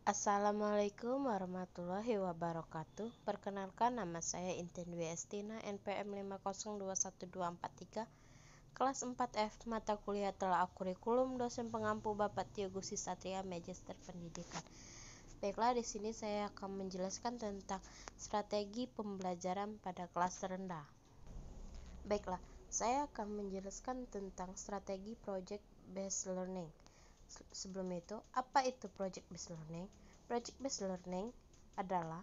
Assalamualaikum warahmatullahi wabarakatuh. Perkenalkan, nama saya Intin Dwi Estina, NPM 5021243, kelas 4F, mata kuliah telaah kurikulum, dosen pengampu Bapak Tio Gusti Satria, Magister Pendidikan. Baiklah, di sini saya akan menjelaskan tentang strategi pembelajaran pada kelas rendah. Baiklah, saya akan menjelaskan tentang strategi project based learning. Sebelum itu, apa itu project based learning? Project based learning adalah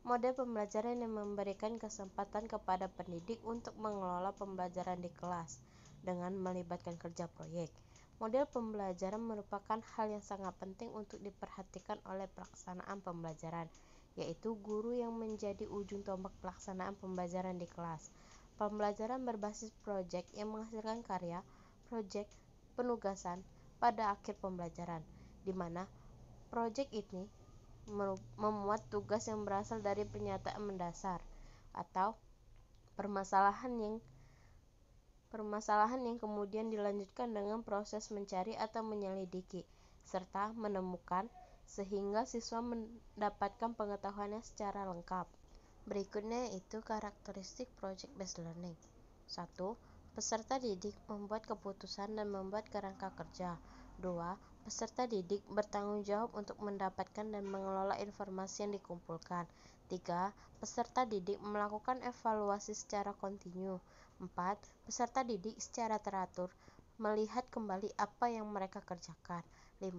model pembelajaran yang memberikan kesempatan kepada pendidik untuk mengelola pembelajaran di kelas dengan melibatkan kerja proyek. Model pembelajaran merupakan hal yang sangat penting untuk diperhatikan oleh pelaksanaan pembelajaran, yaitu guru yang menjadi ujung tombak pelaksanaan pembelajaran di kelas. Pembelajaran berbasis proyek yang menghasilkan karya, proyek, penugasan pada akhir pembelajaran, di mana proyek ini memuat tugas yang berasal dari pernyataan mendasar atau permasalahan yang kemudian dilanjutkan dengan proses mencari atau menyelidiki serta menemukan sehingga siswa mendapatkan pengetahuannya secara lengkap. Berikutnya itu karakteristik project based learning. 1. Peserta didik membuat keputusan dan membuat kerangka kerja. 2. Peserta didik bertanggung jawab untuk mendapatkan dan mengelola informasi yang dikumpulkan. 3. Peserta didik melakukan evaluasi secara kontinu. 4. Peserta didik secara teratur melihat kembali apa yang mereka kerjakan. 5.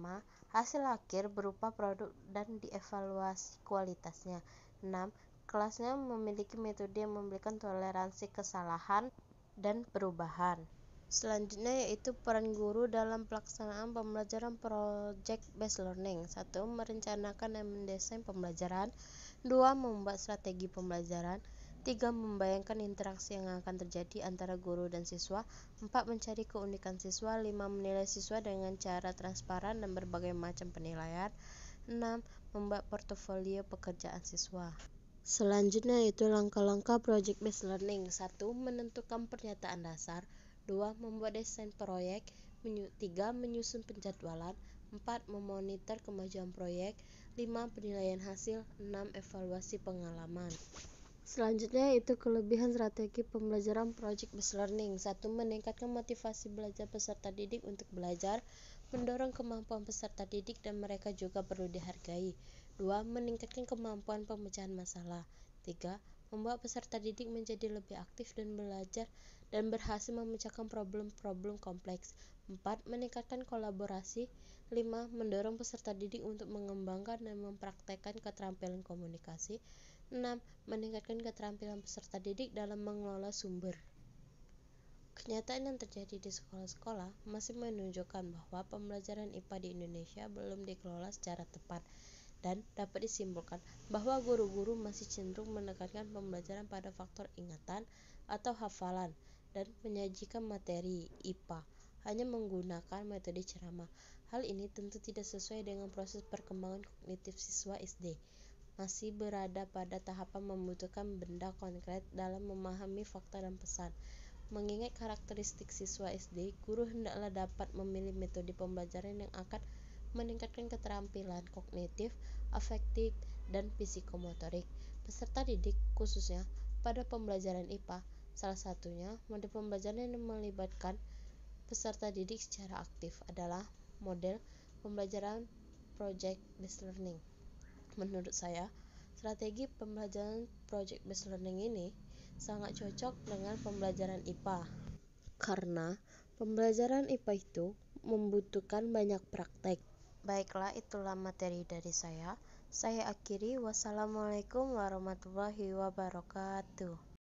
Hasil akhir berupa produk dan dievaluasi kualitasnya. 6. Kelasnya memiliki metode yang memberikan toleransi kesalahan dan perubahan. Selanjutnya yaitu peran guru dalam pelaksanaan pembelajaran project based learning. 1. Merencanakan dan mendesain pembelajaran. 2. Membuat strategi pembelajaran. 3. Membayangkan interaksi yang akan terjadi antara guru dan siswa. 4. Mencari keunikan siswa. 5. Menilai siswa dengan cara transparan dan berbagai macam penilaian. 6. Membuat portofolio pekerjaan siswa. Selanjutnya itu langkah-langkah project based learning. 1. Menentukan pernyataan dasar. 2. Membuat desain proyek. 3. Menyusun penjadwalan. 4. Memonitor kemajuan proyek. 5. Penilaian hasil. 6. Evaluasi pengalaman. Selanjutnya itu kelebihan strategi pembelajaran project based learning. 1. Meningkatkan motivasi belajar peserta didik untuk belajar, mendorong kemampuan peserta didik dan mereka juga perlu dihargai. 2. Meningkatkan kemampuan pemecahan masalah. 3. Membuat peserta didik menjadi lebih aktif dan belajar dan berhasil memecahkan problem-problem kompleks. 4. Meningkatkan kolaborasi. 5. Mendorong peserta didik untuk mengembangkan dan mempraktekkan keterampilan komunikasi. 6. Meningkatkan keterampilan peserta didik dalam mengelola sumber. Kenyataan yang terjadi di sekolah-sekolah masih menunjukkan bahwa pembelajaran IPA di Indonesia belum dikelola secara tepat dan dapat disimpulkan bahwa guru-guru masih cenderung menekankan pembelajaran pada faktor ingatan atau hafalan dan menyajikan materi IPA hanya menggunakan metode ceramah. Hal ini tentu tidak sesuai dengan proses perkembangan kognitif siswa SD. Masih berada pada tahapan membutuhkan benda konkret dalam memahami fakta dan pesan. Mengingat karakteristik siswa SD, guru hendaklah dapat memilih metode pembelajaran yang akan meningkatkan keterampilan kognitif, afektif, dan psikomotorik peserta didik, khususnya pada pembelajaran IPA. Salah satunya, model pembelajaran yang melibatkan peserta didik secara aktif adalah model pembelajaran project based learning. Menurut saya, strategi pembelajaran project based learning ini sangat cocok dengan pembelajaran IPA karena pembelajaran IPA itu membutuhkan banyak praktek. Baiklah, itulah materi dari saya. Saya akhiri. Wassalamualaikum warahmatullahi wabarakatuh.